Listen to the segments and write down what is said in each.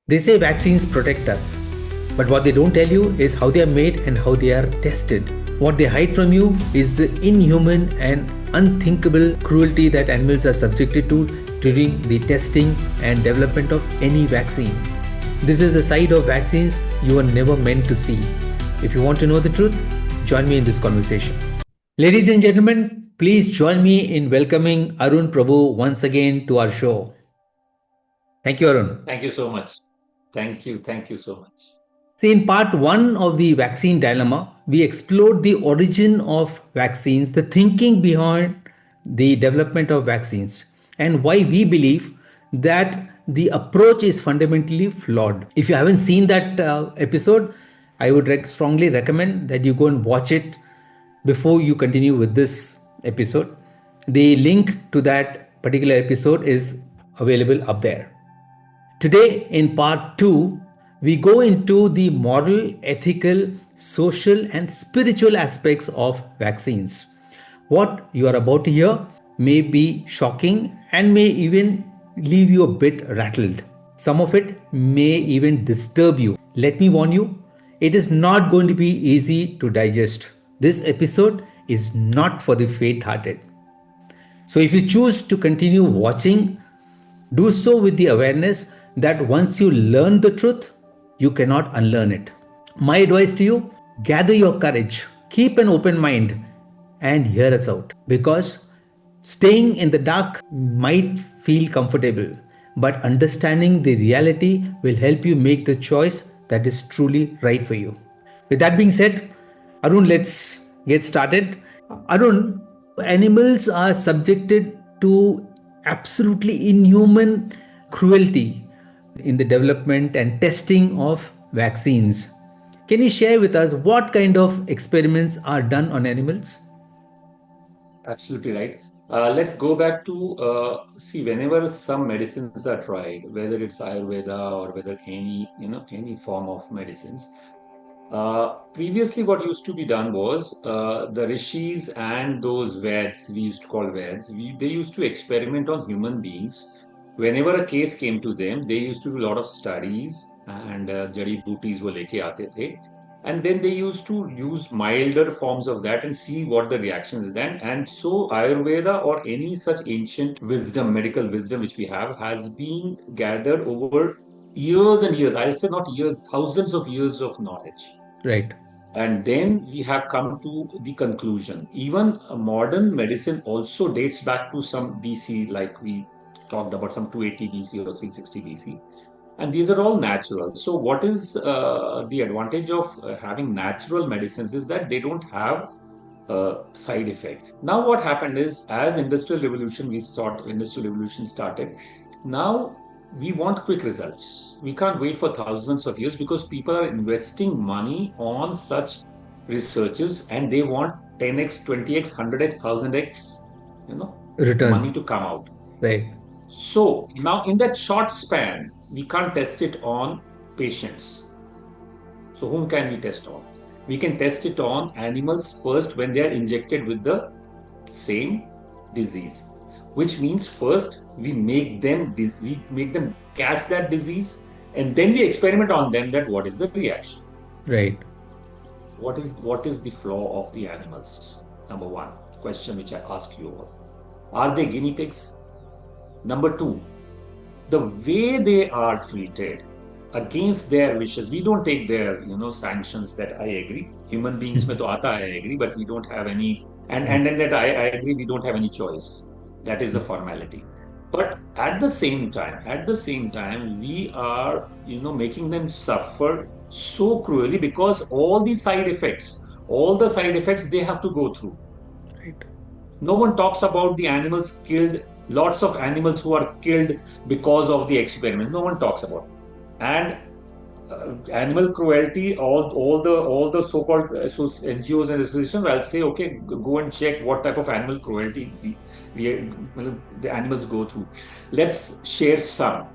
They say vaccines protect us, but what they don't tell you is how they are made and how they are tested. What they hide from you is the inhuman and unthinkable cruelty that animals are subjected to during the testing and development of any vaccine. This is the side of vaccines you are never meant to see. If you want to know the truth, join me in this conversation. Ladies and gentlemen, please join me in welcoming Arun Prabhu once again to our show. Thank you, Arun. Thank you so much. Thank you. Thank you so much. See, in part one of the vaccine dilemma, we explored the origin of vaccines, the thinking behind the development of vaccines, and why we believe that the approach is fundamentally flawed. If you haven't seen that episode, I would strongly recommend that you go and watch it before you continue with this episode. The link to that particular episode is available up there. Today, in part two, we go into the moral, ethical, social, and spiritual aspects of vaccines. What you are about to hear may be shocking and may even leave you a bit rattled. Some of it may even disturb you. Let me warn you, it is not going to be easy to digest. This episode is not for the faint hearted. So, if you choose to continue watching, do so with the awareness that once you learn the truth, you cannot unlearn it. My advice to you, gather your courage, keep an open mind, and hear us out. Because staying in the dark might feel comfortable, but understanding the reality will help you make the choice that is truly right for you. With that being said, Arun, let's get started. Arun, animals are subjected to absolutely inhuman cruelty in the development and testing of vaccines. Can you share with us what kind of experiments are done on animals? Absolutely right. Let's go back to see whenever some medicines are tried, whether it's Ayurveda or whether any form of medicines. Previously, what used to be done was the rishis and those Veds, we used to call Veds, they used to experiment on human beings. Whenever a case came to them, they used to do a lot of studies and jadi booties wo leke aate the. And then they used to use milder forms of that and see what the reaction is then. And so Ayurveda or any such ancient wisdom, medical wisdom which we have, has been gathered over years and years. I'll say not years, thousands of years of knowledge. Right. And then we have come to the conclusion. Even modern medicine also dates back to some BC, like we talked about some 280 BC or 360 BC. And these are all natural. So, what is the advantage of having natural medicines is that they don't have side effect. Now, what happened is, as industrial revolution started. Now we want quick results. We can't wait for thousands of years because people are investing money on such researches and they want 10x, 20x, 100x, 1000x, money Returns. to come out. Right. So now in that short span, we can't test it on patients. So whom can we test on? We can test it on animals first when they are injected with the same disease, which means first we make them catch that disease, and then we experiment on them that what is the reaction, Right. what is the flaw of the animals. Number one question which I ask you all: are they guinea pigs? Number two, the way they are treated against their wishes. We don't take their sanctions. That I agree. Human beings mein to aata hai, I agree, but we don't have any. And then that I agree, we don't have any choice. That is a formality. But at the same time, we are making them suffer so cruelly because all the side effects they have to go through. Right. No one talks about the animals killed, lots of animals who are killed because of the experiment. No one talks about it. And animal cruelty, all the so-called NGOs and associations, I'll say, okay, go and check what type of animal cruelty the animals go through. Let's share some.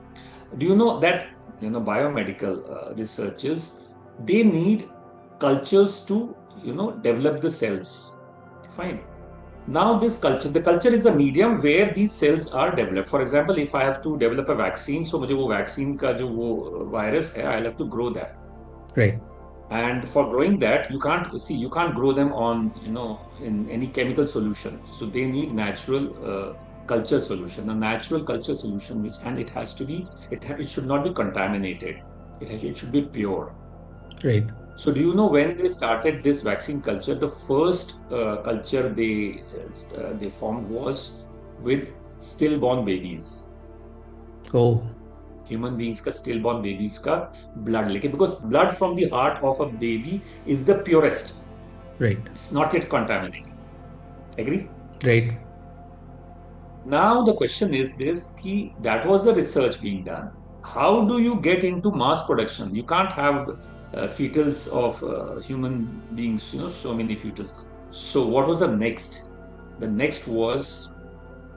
Do you know that biomedical researchers, they need cultures to develop the cells? Fine. Now, this culture, the culture is the medium where these cells are developed. For example, if I have to develop a vaccine, so मुझे वो vaccine का जो वो virus है, I'll have to grow that. Right. And for growing that, you can't grow them on, in any chemical solution. So they need natural culture solution, a natural culture solution, and it has to be, it should not be contaminated. It should be pure. Right. So, do you know when they started this vaccine culture? The first culture they formed was with stillborn babies, Oh. human beings का stillborn babies का blood लेके, because blood from the heart of a baby is the purest. Right. It's not yet contaminated. Agree? Right. Now the question is this: ki that was the research being done. How do you get into mass production? You can't have fetals of human beings, so many fetals. So what was the next? The next was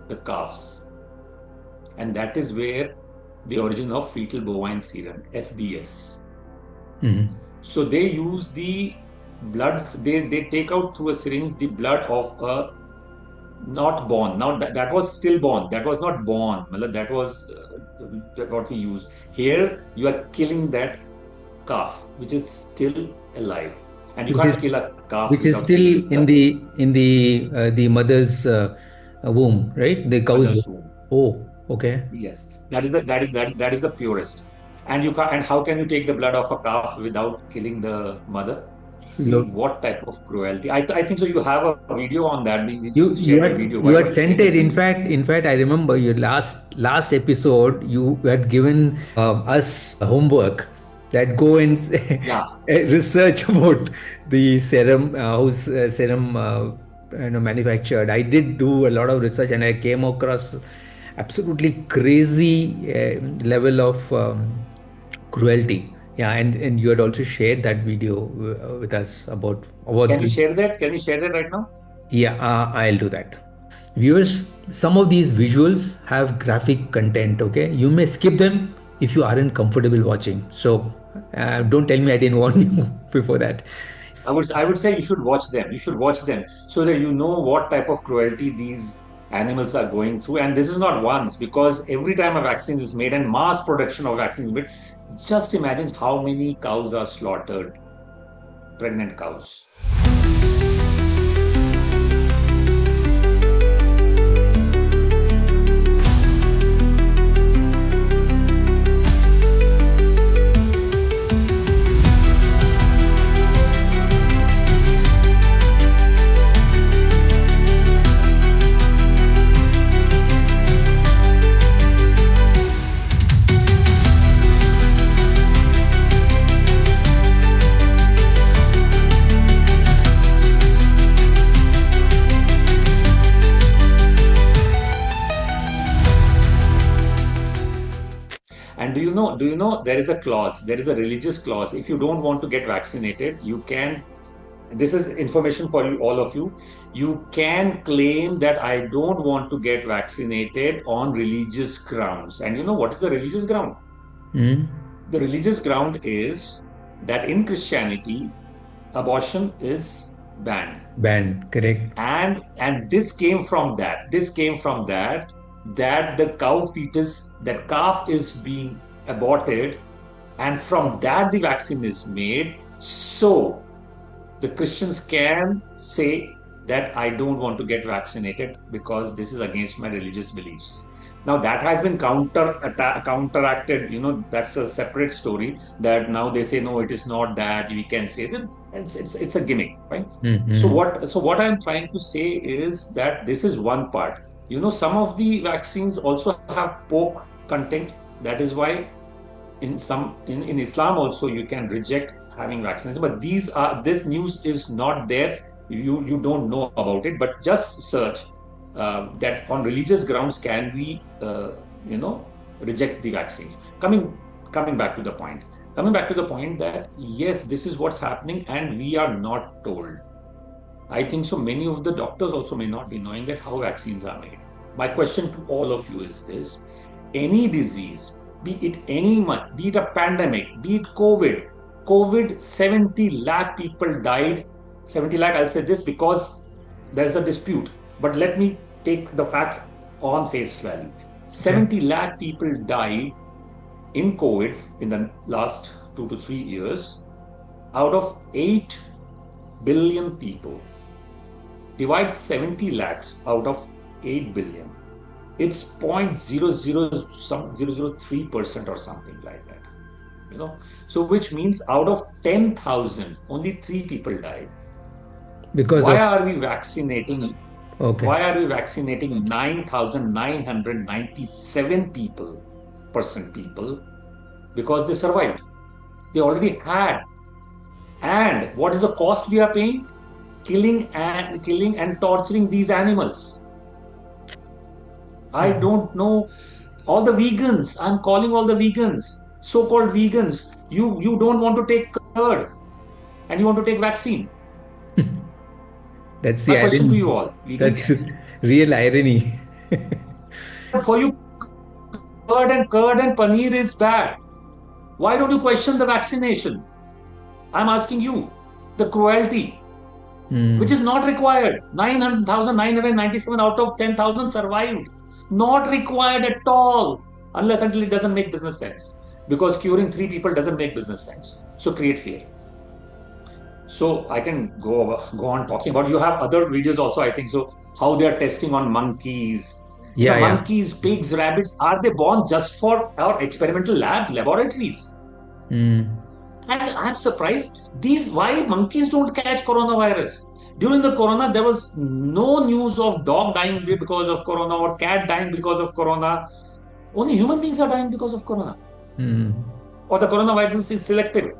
the calves, and that is where the origin of fetal bovine serum (F.B.S). Mhm. So they use the blood. They take out through a syringe the blood of a not born. Now that was stillborn. That was not born. That was what we use. Here you are killing that calf, which is still alive, and you Which can't is kill a calf which is without still killing in the the mother's womb, right? The cow's womb. mother's womb. Oh, okay. Yes, that is the purest. And you can and how can you take the blood of a calf without killing the mother? So you See what type of cruelty. I think so. You have a video on that. We you shared a had video. you Why had don't you share sent that it. video? In fact, I remember your last episode. You had given us homework that go and Yeah. research about the serum, whose serum manufactured. I did do a lot of research, and I came across absolutely crazy level of cruelty. Yeah, and you had also shared that video with us about Can you the. share that? Can you share that right now? Yeah, I'll do that. Viewers, some of these visuals have graphic content, okay? You may skip them if you aren't comfortable watching. So don't tell me I didn't warn you before that. I would say you should watch them. You should watch them so that you know what type of cruelty these animals are going through. And this is not once, because every time a vaccine is made and mass production of vaccines is made, just imagine how many cows are slaughtered, pregnant cows. And do you know there is a clause, there is a religious clause. If you don't want to get vaccinated, you can, this is information for you, all of you. You can claim that I don't want to get vaccinated on religious grounds. And you know what is the religious ground? Hmm? The religious ground is that in Christianity, abortion is banned. Banned, correct. And this came from that. This came from that the cow fetus, that calf is being aborted, and from that the vaccine is made. So the Christians can say that I don't want to get vaccinated because this is against my religious beliefs. Now that has been counteracted. That's a separate story. That now they say no, it is not that. We can say that it's a gimmick, right? So Mm-hmm. what I'm trying to say is that this is one part. Some of the vaccines also have pork content. That is why in Islam also you can reject having vaccines, but this news is not there. You don't know about it, but just search that on religious grounds can we reject the vaccines. Coming back to the point. Coming back to the point that yes, this is what's happening, and we are not told. I think so many of the doctors also may not be knowing that how vaccines are made. My question to all of you is this: any disease, be it be it a pandemic, be it COVID, 70 lakh people died. 70 lakh, I'll say this because there's a dispute. But let me take the facts on face value. Okay. 70 lakh people died in COVID in the last 2 to 3 years out of 8 billion people. Divide 70 lakhs out of 8 billion. It's 0.0003% or something like that. So which means out of 10,000, only three people died. Because Why of. are we vaccinating? Okay. Why are we vaccinating 9,997 people? Because they survived. They already had. And what is the cost we are paying? Killing and torturing these animals. I don't know. All the vegans, I'm calling all the vegans, so-called vegans. You don't want to take curd and you want to take vaccine. That's My the question to irony. you all, vegans, That's real irony. for you, curd and paneer is bad. Why don't you question the vaccination? I'm asking you. The cruelty, which is not required. 9,997 out of 10,000 survived. Not required at all, unless until it doesn't make business sense. Because curing three people doesn't make business sense. So create fear. So I can go on talking about. You have other videos also, I think. So how they are testing on monkeys. Yeah, yeah. Monkeys, pigs, rabbits, are they born just for our experimental laboratories? And I'm surprised these why monkeys don't catch coronavirus. During the corona, there was no news of dog dying because of corona or cat dying because of corona. Only human beings are dying because of corona. Or the coronavirus is selective.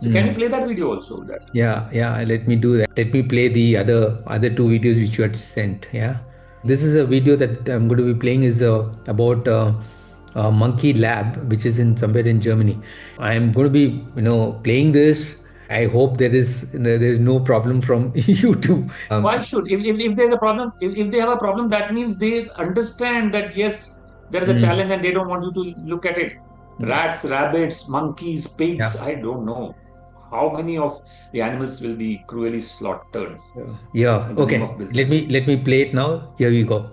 So can you play that video also? That Yeah, yeah. Let me do that. Let me play the other two videos which you had sent. Yeah, this is a video that I'm going to be playing is about a monkey lab which is in somewhere in Germany. I'm going to be playing this. I hope there is no problem from YouTube. why should if there's a problem if they have a problem, that means they understand that yes, there is a challenge and they don't want you to look at it. Rats, rabbits, monkeys, pigs, Yeah, I don't know how many of the animals will be cruelly slaughtered yeah. in the name Okay, of let me business. let me play it now. Here we go.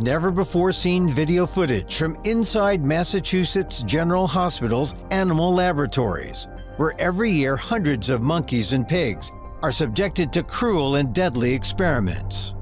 Never before seen video footage from inside Massachusetts General Hospital's animal laboratories, where every year hundreds of monkeys and pigs are subjected to cruel and deadly experiments.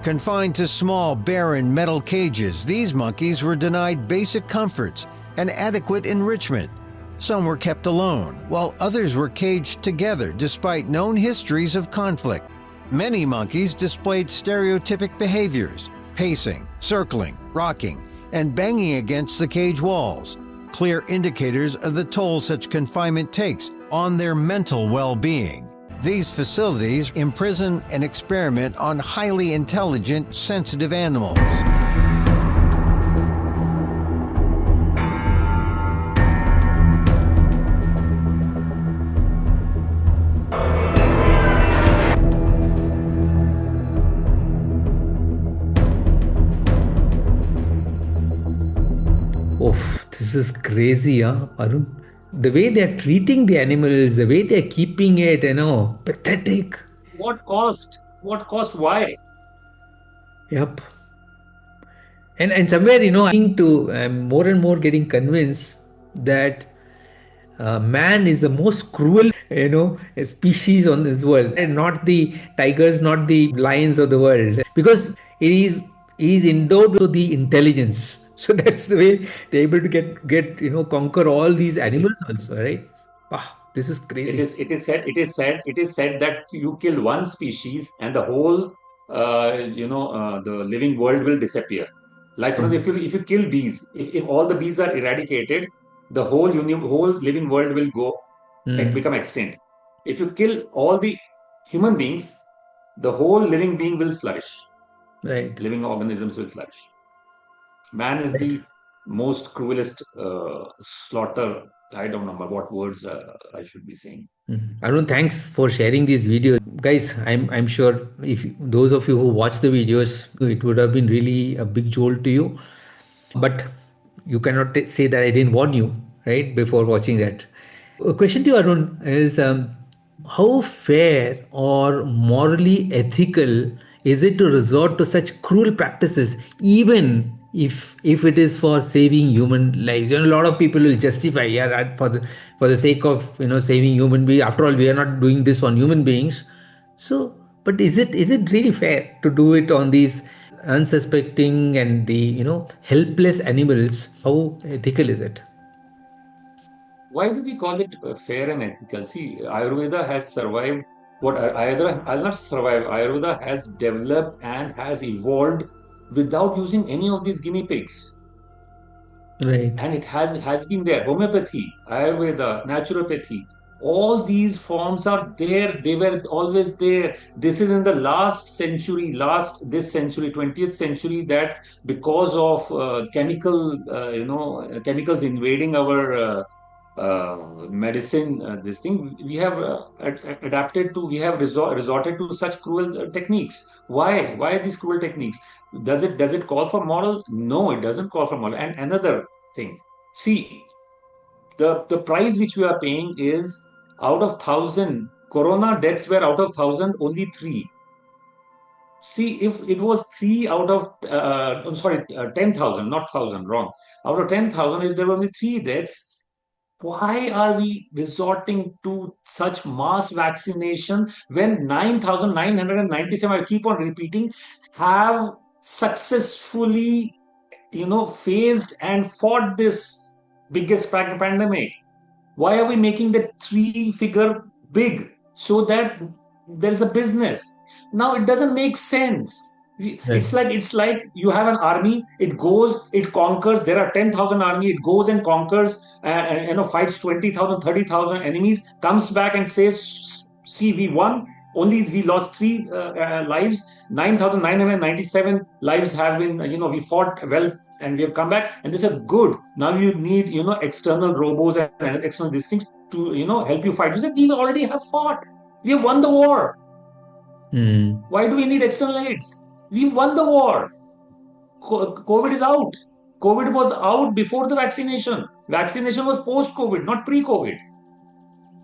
Confined to small, barren metal cages, these monkeys were denied basic comforts and adequate enrichment. Some were kept alone, while others were caged together despite known histories of conflict. Many monkeys displayed stereotypic behaviors, pacing, circling, rocking, and banging against the cage walls, clear indicators of the toll such confinement takes on their mental well-being. These facilities imprison and experiment on highly intelligent, sensitive animals. Oh, this is crazy, huh, Arun? The way they're treating the animals, the way they're keeping it, pathetic. What cost? What cost? Why? Yep. And somewhere, I'm more and more getting convinced that man is the most cruel, species on this world, and not the tigers, not the lions of the world, because it is endowed with the intelligence. So that's the way they're able to get conquer all these It is. animals also, right? Ah, this is It crazy. is. It is said. It is said. It is said that you kill one species and the whole, the living world will disappear. Like for Mm. example, if you kill bees, if all the bees are eradicated, the whole living world will go Mm. become extinct. If you kill all the human beings, the whole living being will flourish. Right. Living organisms will flourish. Man is Right. the most cruelest slaughter. I don't know what words I should be saying. Arun, thanks for sharing these videos, guys. I'm sure if those of you who watch the videos, it would have been really a big jolt to you. But you cannot say that I didn't warn you, right, before watching that. A question to you, Arun, is how fair or morally ethical is it to resort to such cruel practices, even if it is for saving human lives? A lot of people will justify, yeah, right, for the sake of saving human beings. After all, we are not doing this on human beings. So, but is it really fair to do it on these unsuspecting and the helpless animals? How ethical is it? Why do we call it fair and ethical? See, Ayurveda has survived what Ayurveda, I'll not survive. Ayurveda has developed and has evolved without using any of these guinea pigs. Right. And it has been there. Homeopathy, Ayurveda, naturopathy, all these forms are there. They were always there. This is in the last century, last this century, 20th century, that because of chemicals invading our medicine, this thing we have adapted to, we have resorted to such cruel techniques. Why these cruel techniques? Does it call for moral? No, it doesn't call for moral. And another thing, see, the price which we are paying is, out of 1,000 corona deaths were, out of 1,000 only 3. See, if it was 3 out of I'm sorry, 10,000, not 1,000, wrong. Out of 10,000, if there were only 3 deaths, why are we resorting to such mass vaccination when 9,997, I keep on repeating, have successfully faced and fought this biggest pandemic? Why are we making the three figure big so that there's a business? Now it doesn't make sense. Right. It's like you have an army. It goes, it conquers. There are 10,000 army. It goes and conquers. Fights 20,000, 30,000 enemies. Comes back and says, "See, we won. Only we lost 3 lives. 9,997 lives have been. We fought well and we have come back, and they said, good, now you need external robots and external these things to help you fight. We said, we already have fought. We have won the war. Hmm. Why do we need external aids? We won the war. COVID is out. COVID was out before the vaccination was post COVID, not pre COVID.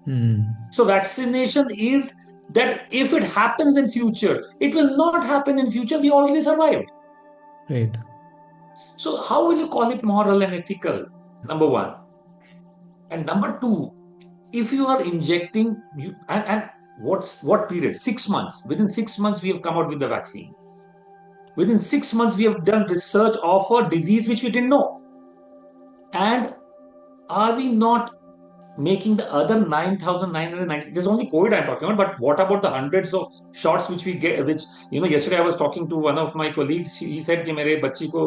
Hmm. So vaccination is that if it happens in future, it will not happen in future. We already survived. Right. So how will you call it moral and ethical? Number one. And number two, if you are injecting you and what period? 6 months. Within 6 months, we have come out with the vaccine. Within 6 months, we have done research of a disease which we didn't know. And are we not making the other 9,990? This is only COVID I'm talking about, but what about the hundreds of shots which we get? Which yesterday I was talking to one of my colleagues. He said कि मेरे बच्ची को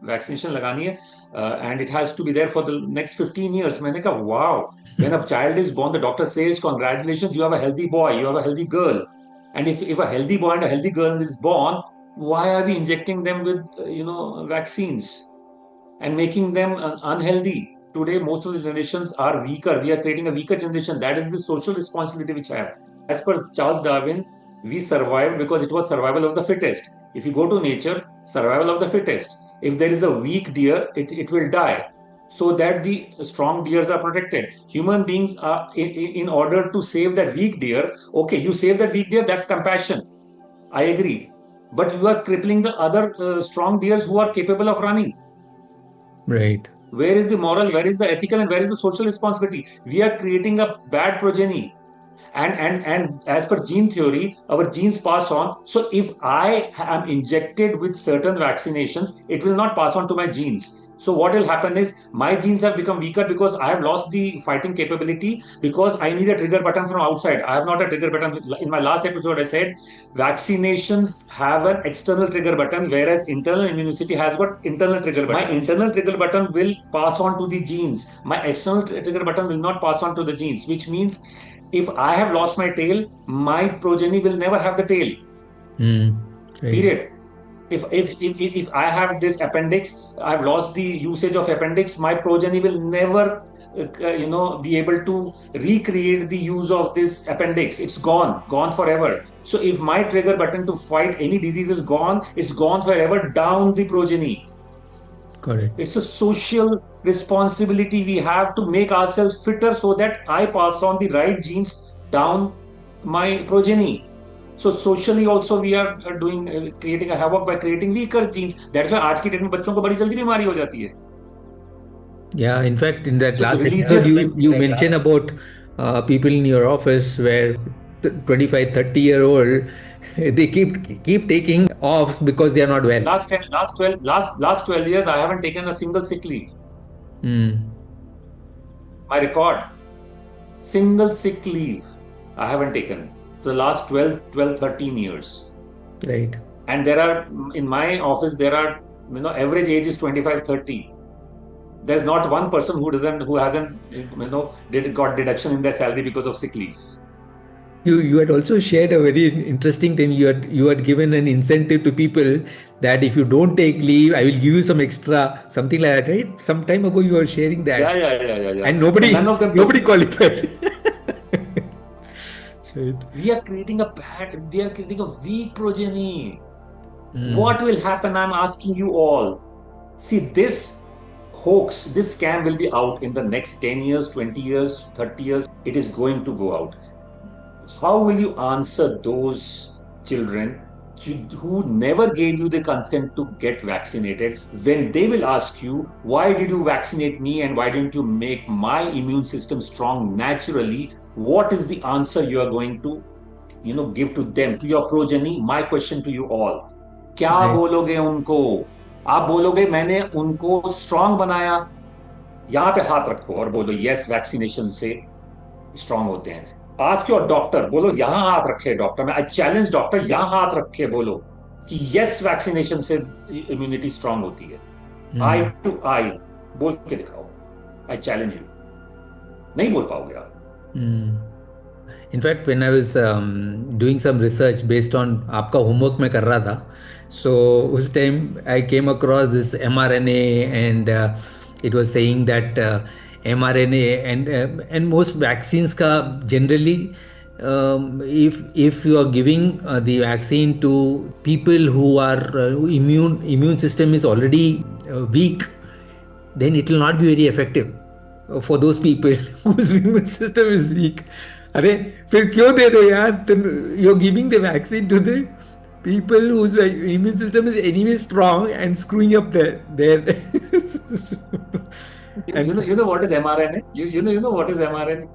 vaccination लगानी है, and it has to be there for the next 15 years. मैंने कहा, wow. When a child is born, the doctor says, congratulations, you have a healthy boy, you have a healthy girl. And if a healthy boy and a healthy girl is born, why are we injecting them with vaccines and making them unhealthy? Today, most of the generations are weaker. We are creating a weaker generation. That is the social responsibility which I have. As per Charles Darwin, we survived because it was survival of the fittest. If you go to nature, survival of the fittest. If there is a weak deer, it will die. so that the strong deers are protected. Human beings are in order to save that weak deer. Okay, you save that weak deer, that's compassion. I agree. But you are crippling the other strong deers who are capable of running. Right. Where is the moral? Where is the ethical? And where is the social responsibility? We are creating a bad progeny. And as per gene theory, our genes pass on. So if I am injected with certain vaccinations, it will not pass on to my genes. So what will happen is my genes have become weaker because I have lost the fighting capability, because I need a trigger button from outside. I have not a trigger button. In my last episode, I said vaccinations have an external trigger button, whereas internal immunity has got internal trigger button. My internal trigger button will pass on to the genes. My external trigger button will not pass on to the genes, which means if I have lost my tail, my progeny will never have the tail. Right. Period. If I have this appendix, I've lost the usage of appendix, my progeny will never be able to recreate the use of this appendix. It's gone forever. So if my trigger button to fight any disease is gone, it's gone forever down the progeny. Correct. It's a social responsibility we have to make ourselves fitter so that I pass on the right genes down my progeny. So socially also we are doing creating a havoc by creating weaker genes. That's why आज की date में बच्चों को बड़ी जल्दी बीमारी हो जाती है. Yeah, in fact, in that So last religious. episode, you mentioned about people in your office where 25, 30-year-old, they keep taking off because they are not well. Last 12 years, I haven't taken a single sick leave. My record, single sick leave, I haven't taken. So the last 12, 13 years. Right. And there are, in my office, there are, average age is 25, 30. There's not one person who hasn't, got deduction in their salary because of sick leaves. You had also shared a very interesting thing. You had given an incentive to people that if you don't take leave, I will give you some extra, something like that, right? Some time ago you were sharing that. Yeah. And nobody qualified. Right. We are creating a weak progeny. What will happen? I'm asking you all. See, this hoax, this scam will be out in the next 10 years, 20 years, 30 years. It is going to go out. How will you answer those children who never gave you the consent to get vaccinated when they will ask you, why did you vaccinate me and why didn't you make my immune system strong naturally? What is the answer you are going to give to them, to your progeny? My question to you all, क्या बोलोगे उनको? आप बोलोगे मैंने उनको strong बनाया? यहाँ पे हाथ रखो और बोलो यस, वैक्सीनेशन से स्ट्रांग होते हैं. आस्क योर डॉक्टर, बोलो यहां हाथ रखे डॉक्टर. मैं आई चैलेंज डॉक्टर, यहां हाथ रखे बोलो कि यस, वैक्सीनेशन से इम्यूनिटी स्ट्रांग होती है. आई टू आई बोल के दिखाओ. I challenge you. नहीं बोल पाओगे आप. In fact, when I was doing some research based on आपका homework मैं कर रहा था, so उस time I came across this mRNA and it was saying that mRNA and most vaccines का generally if you are giving the vaccine to people who are immune system is already weak, then it will not be very effective for those people whose immune system is weak. अरे फिर क्यों दे रहे हो यार? You're giving the vaccine to the people whose immune system is anyway strong and screwing up their and you know what is mRNA? You know what is mRNA?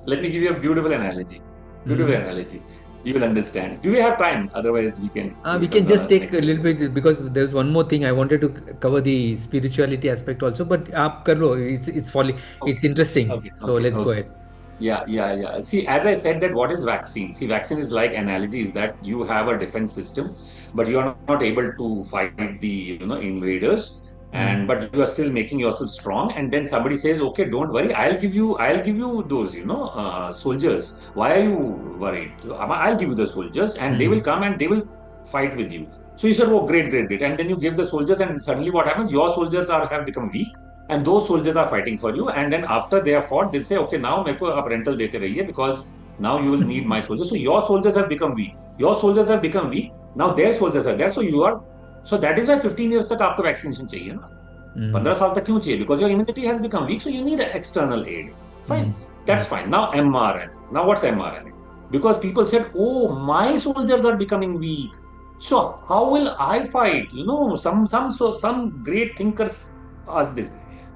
Let me give you a beautiful analogy. You will understand. Do we have time? Otherwise, we can. We can just take a little bit because there's one more thing I wanted to cover, the spirituality aspect also. But aap kar lo, it's falling. Okay. It's interesting. So let's go ahead. Yeah. See, as I said, that what is vaccine? See, vaccine is like analogy is that you have a defense system, but you are not able to fight the invaders. But you are still making yourself strong, and then somebody says, okay, don't worry, I'll give you those soldiers. Why are you worried? I'll give you the soldiers, and they will come and they will fight with you. So you said, oh, great, and then you give the soldiers, and suddenly what happens? Your soldiers have become weak, and those soldiers are fighting for you, and then after they have fought, they'll say, okay, now मेरे को आप rental देते रहिए because now you will need my soldiers. So your soldiers have become weak. Now their soldiers are there. So that is why 15 years तक आपको vaccination चाहिए ना. 15 साल तक क्यों चाहिए? Because your immunity has become weak, so you need external aid. Fine, that's fine. Now mRNA. Now what's mRNA? Because people said, "Oh, my soldiers are becoming weak. So how will I fight?" Some great thinkers asked this.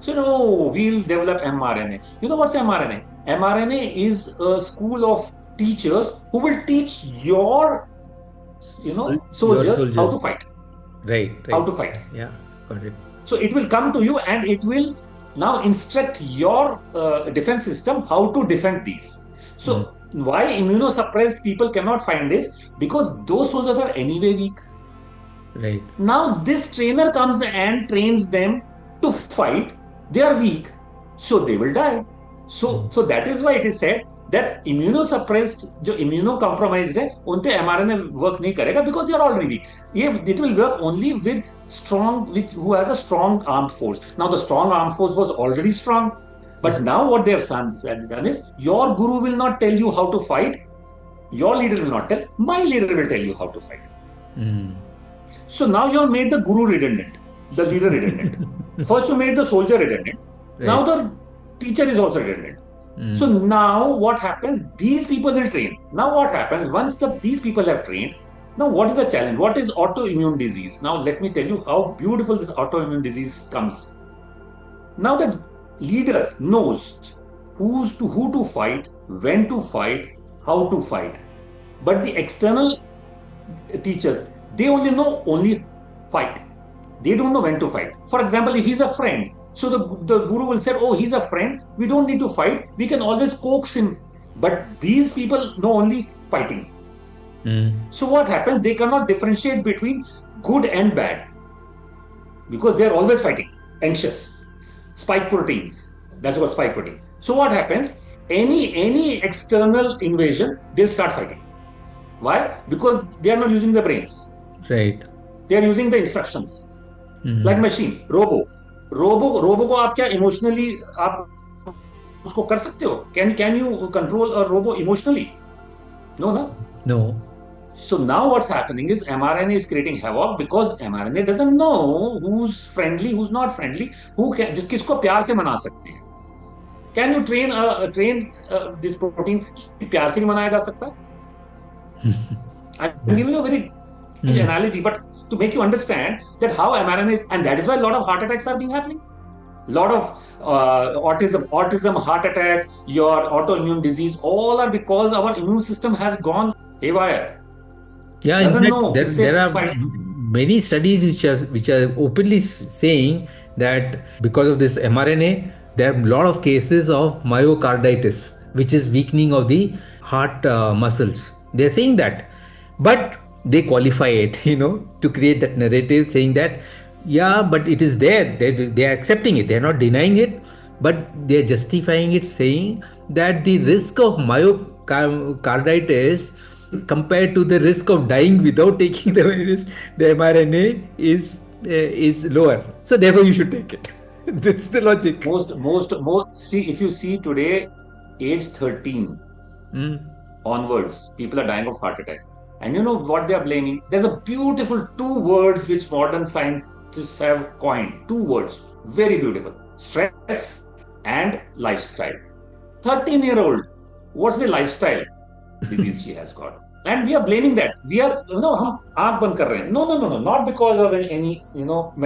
So no, we'll develop mRNA. You know what's mRNA? mRNA is a school of teachers who will teach Your soldiers how soldiers. to fight. Right, How right. to fight. Yeah, got it. So it will come to you and it will now instruct your defense system how to defend these. Mm, So why immunosuppressed people cannot find this? Because those soldiers are anyway weak. right. Now this trainer comes and trains them to fight. They are weak, so they will die. So that is why it is said that immunosuppressed, जो immunocompromised है, उन पे mRNA work नहीं करेगा because they are already weak. It will work only with who has a strong armed force. Now the strong armed force was already strong, Yes. but now what they have done is your guru will not tell you how to fight. Your leader will not tell. My leader will tell you how to fight. Mm, So now you have made the guru redundant, the leader redundant. First, you made the soldier redundant. Now right. the teacher is also redundant. So Mm, now what happens? These people will train. Now what happens once these people have trained? Now what is the challenge? What is autoimmune disease? Now let me tell you how beautiful this autoimmune disease comes. Now the leader knows who to fight, when to fight, how to fight. But the external teachers, they only know only fight. They don't know when to fight. For example, if he's a friend, so the guru will say, "Oh, he's a friend. We don't need to fight. We can always coax him." But these people know only fighting. mm, So what happens? They cannot differentiate between good and bad because they are always fighting, anxious. Spike proteins. That's what spike protein. So what happens? Any external invasion, they'll start fighting. Why? Because they are not using the brains. right. They are using the instructions. Like Mm, machine, robo को आप क्या emotionally आप उसको कर सकते हो? Can you control a robo emotionally? No ना. no. So now what's happening is mRNA is creating havoc because mRNA doesn't know who's friendly, who's not friendly, किसको प्यार से मना सकते हैं. Can you train this protein प्यार से भी मनाया जा सकता है? I'm Yeah. giving you a very strange Mm, analogy, but to make you understand that how mRNA is, and that is why a lot of heart attacks are being happening. Lot of autism, heart attack, your autoimmune disease, all are because our immune system has gone haywire. yeah, in Doesn't fact, know there किससे are fight. many studies which are openly saying that because of this mRNA, there are a lot of cases of myocarditis, which is weakening of the heart muscles. They're saying that, but they qualify it, to create that narrative, saying that, yeah, but it is there. They are accepting it. They are not denying it, but they are justifying it, saying that the risk of myocarditis compared to the risk of dying without taking the virus, the mRNA is lower. So therefore, you should take it. That's the logic. Most. See, if you see today, age 13 Mm, onwards, people are dying of heart attack. And you know what they are blaming? There's a beautiful two words which modern scientists have coined. Two words, very beautiful: stress and lifestyle. 13-year-old, what's the lifestyle disease she has got? And we are blaming that. We are, हम आंख बंद कर रहे हैं. No, no, no, no, not because of any,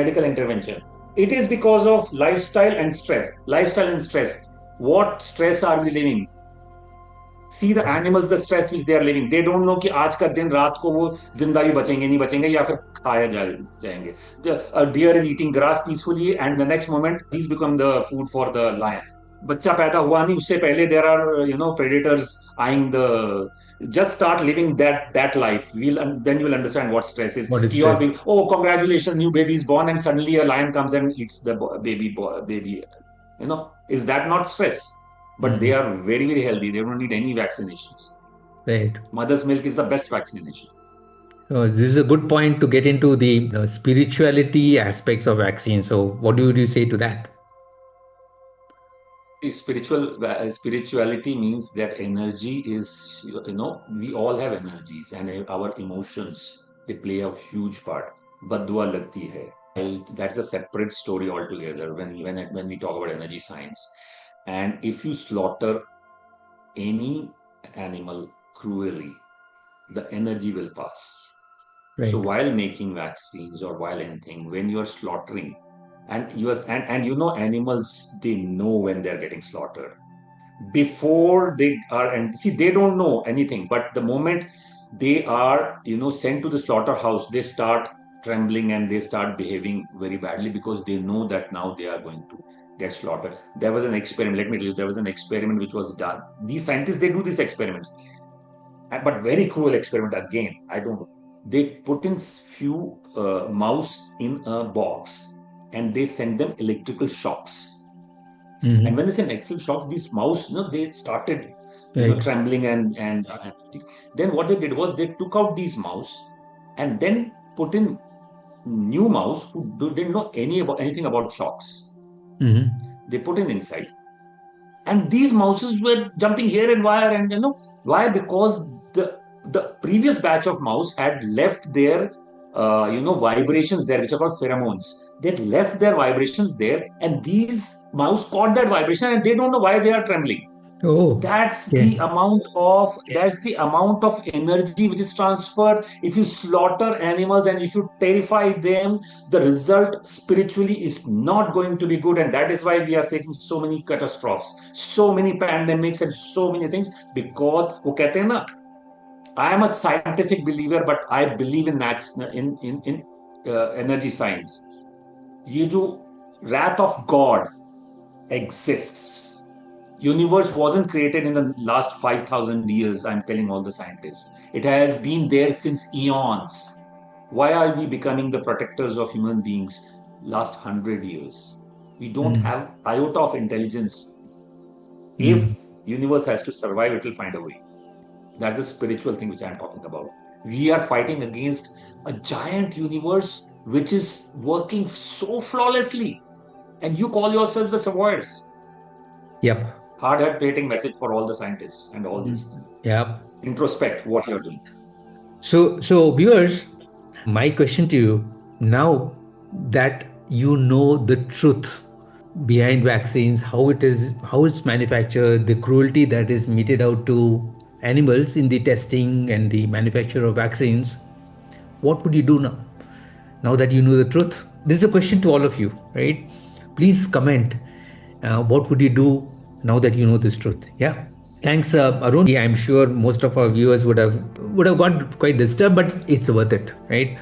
medical intervention. It is because of lifestyle and stress. Lifestyle and stress. What stress are we living? See the animals, the stress which they are living. They don't know कि आज का दिन रात को वो जिंदा भी बचेंगे नहीं बचेंगे या फिर जाएंगे. A deer is eating grass peacefully and the next moment he's become the food for the lion. बच्चा पैदा हुआ नहीं उससे पहले there are predators eyeing the. Just start living that life. Then you'll understand what stress is. what is You are stress? being, oh, congratulations, new baby is born, and suddenly a lion comes and eats the baby. Is that not stress? But they Mm, are very, very healthy. They don't need any vaccinations. right. Mother's milk is the best vaccination. This is a good point to get into the spirituality aspects of vaccine. So, what would you say to that? Spirituality means that energy is, we all have energies and our emotions, they play a huge part. बद दुआ लगती है. that's a separate story altogether when we talk about energy science. And if you slaughter any animal cruelly, the energy will pass. So Right. while making vaccines or while anything, when you are slaughtering, and you know animals, they know when they're getting slaughtered before they are, and see, they don't know anything, but the moment they are sent to the slaughterhouse, they start trembling and they start behaving very badly because they know that now they are going to get slaughtered. There was an experiment, let me tell you, there was an experiment which was done. These scientists, they do these experiments, but very cruel experiment again. I don't know. They put in few mouse in a box and they send them electrical shocks. And when Mm-hmm. they send electrical shocks, these mouse, they started, Right. trembling and then what they did was they took out these mouse and then put in new mouse who didn't know anything about shocks. Mm-hmm. They put in inside, and these mouses were jumping here and wire, and why? Because the previous batch of mouse had left their vibrations there, which are called pheromones. They had left their vibrations there, and these mouse caught that vibration and they don't know why they are trembling. Oh, okay. That's the amount of energy which is transferred. If you slaughter animals and if you terrify them, the result spiritually is not going to be good, and that is why we are facing so many catastrophes, so many pandemics, and so many things. Because वो कहते हैं ना, I am a scientific believer, but I believe in energy science. ये जो wrath of God exists. Universe wasn't created in the last 5,000 years. I'm telling all the scientists, it has been there since eons. Why are we becoming the protectors of human beings last 100 years? We don't Mm. have iota of intelligence. Mm. If universe has to survive, it will find a way. That's the spiritual thing which I'm talking about. We are fighting against a giant universe which is working so flawlessly, and you call yourselves the survivors. Yep. Hard hitting message for all the scientists and all Mm. this. Yep. Introspect what you're doing. So viewers, my question to you now that you know the truth behind vaccines, how it is, how it's manufactured, the cruelty that is meted out to animals in the testing and the manufacture of vaccines, what would you do now? Now that you know the truth, this is a question to all of you, right? Please comment. What would you do now that you know this truth? Yeah. Thanks, Arun. I'm sure most of our viewers would have got quite disturbed, but it's worth it, right?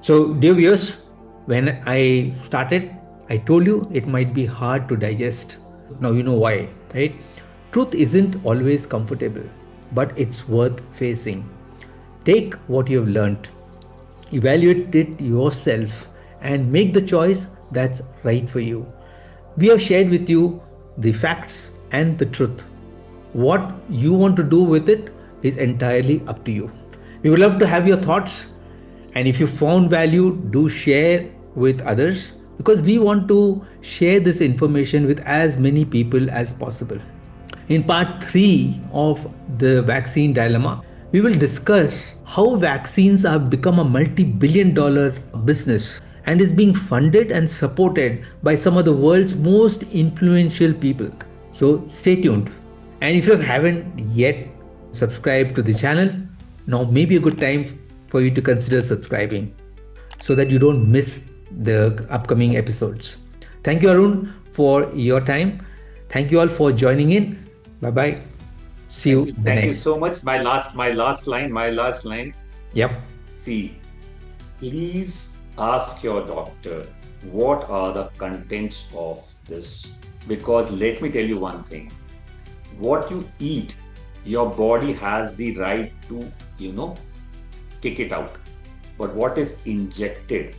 So, dear viewers, when I started, I told you it might be hard to digest. Now you know why, right? Truth isn't always comfortable, but it's worth facing. Take what you have learned, evaluate it yourself, and make the choice that's right for you. We have shared with you the facts and the truth. What you want to do with it is entirely up to you. We would love to have your thoughts, and if you found value, do share with others because we want to share this information with as many people as possible. In part 3 of the vaccine dilemma, we will discuss how vaccines have become a multi billion dollar business and is being funded and supported by some of the world's most influential people. So stay tuned. And if you haven't yet subscribed to the channel, now may be a good time for you to consider subscribing so that you don't miss the upcoming episodes. Thank you, Arun, for your time. Thank you all for joining in. Bye bye. See you in the Thank you next. so much. My last line. Yep. See, please ask your doctor what are the contents of this. Because let me tell you one thing. What you eat, your body has the right to, kick it out. But what is injected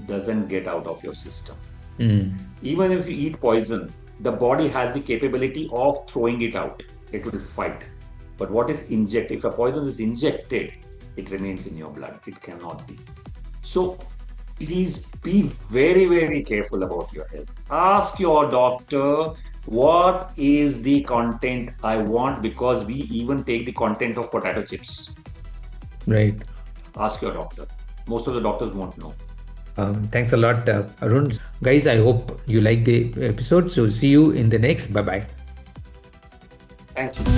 doesn't get out of your system. Mm. Even if you eat poison, the body has the capability of throwing it out. It will fight. But what is injected? If a poison is injected, it remains in your blood. It cannot be. So please be very, very careful about your health. Ask your doctor what is the content I want, because we even take the content of potato chips. Right. Ask your doctor. Most of the doctors won't know. Thanks a lot, Arun. Guys, I hope you like the episode. So see you in the next. Bye bye. Thank you.